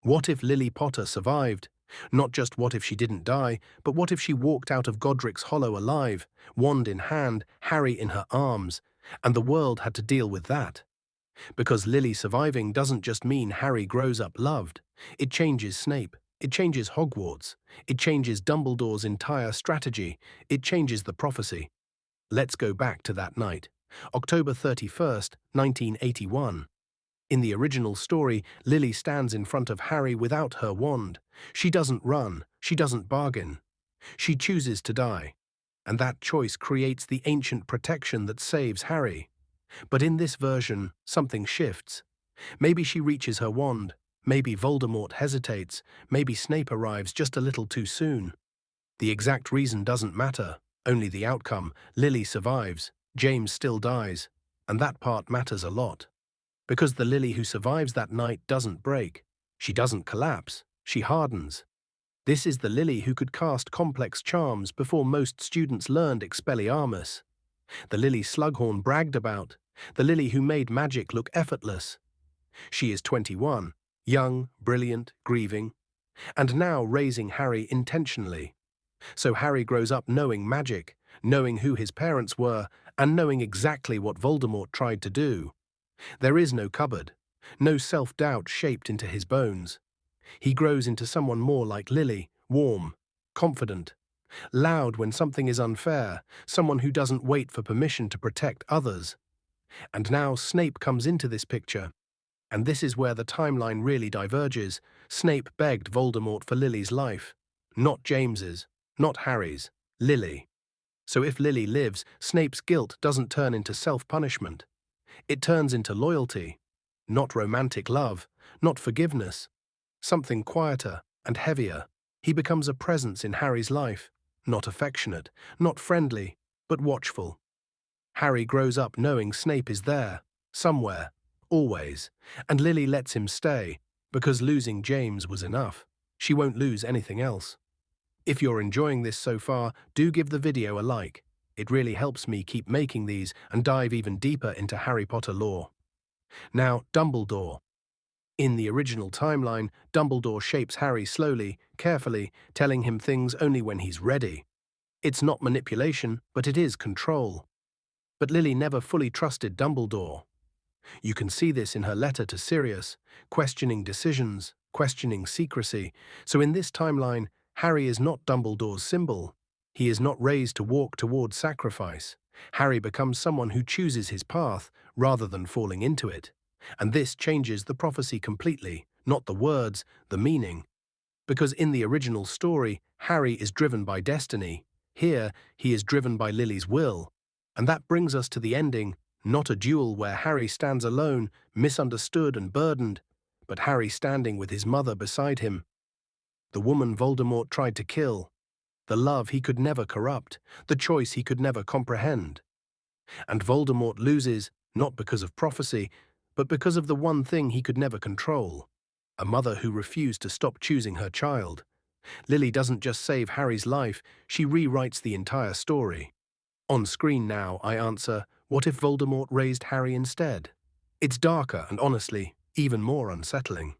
What if Lily Potter survived? Not just what if she didn't die, but what if she walked out of Godric's Hollow alive, wand in hand, Harry in her arms, and the world had to deal with that? Because Lily surviving doesn't just mean Harry grows up loved. It changes Snape. It changes Hogwarts. It changes Dumbledore's entire strategy. It changes the prophecy. Let's go back to that night. October 31st, 1981. In the original story, Lily stands in front of Harry without her wand. She doesn't run. She doesn't bargain. She chooses to die. And that choice creates the ancient protection that saves Harry. But in this version, something shifts. Maybe she reaches her wand. Maybe Voldemort hesitates. Maybe Snape arrives just a little too soon. The exact reason doesn't matter. Only the outcome. Lily survives. James still dies. And that part matters a lot. Because the Lily who survives that night doesn't break. She doesn't collapse. She hardens. This is the Lily who could cast complex charms before most students learned Expelliarmus. The Lily Slughorn bragged about. The Lily who made magic look effortless. She is 21, young, brilliant, grieving, and now raising Harry intentionally. So Harry grows up knowing magic, knowing who his parents were, and knowing exactly what Voldemort tried to do. There is no cupboard, no self-doubt shaped into his bones. He grows into someone more like Lily, warm, confident, loud when something is unfair, someone who doesn't wait for permission to protect others. And now Snape comes into this picture. And this is where the timeline really diverges. Snape begged Voldemort for Lily's life. Not James's, not Harry's, Lily. So if Lily lives, Snape's guilt doesn't turn into self-punishment. It turns into loyalty. Not romantic love, not forgiveness. Something quieter and heavier. He becomes a presence in Harry's life. Not affectionate, not friendly, but watchful. Harry grows up knowing Snape is there, somewhere, always, and Lily lets him stay, because losing James was enough. She won't lose anything else. If you're enjoying this so far, do give the video a like. It really helps me keep making these and dive even deeper into Harry Potter lore. Now, Dumbledore. In the original timeline, Dumbledore shapes Harry slowly, carefully, telling him things only when he's ready. It's not manipulation, but it is control. But Lily never fully trusted Dumbledore. You can see this in her letter to Sirius, questioning decisions, questioning secrecy. So in this timeline, Harry is not Dumbledore's symbol. He is not raised to walk towards sacrifice. Harry becomes someone who chooses his path rather than falling into it. And this changes the prophecy completely, not the words, the meaning. Because in the original story, Harry is driven by destiny. Here, he is driven by Lily's will. And that brings us to the ending, not a duel where Harry stands alone, misunderstood and burdened, but Harry standing with his mother beside him. The woman Voldemort tried to kill. The love he could never corrupt, the choice he could never comprehend. And Voldemort loses, not because of prophecy, but because of the one thing he could never control. A mother who refused to stop choosing her child. Lily doesn't just save Harry's life, she rewrites the entire story. On screen now, I answer, what if Voldemort raised Harry instead? It's darker and honestly, even more unsettling.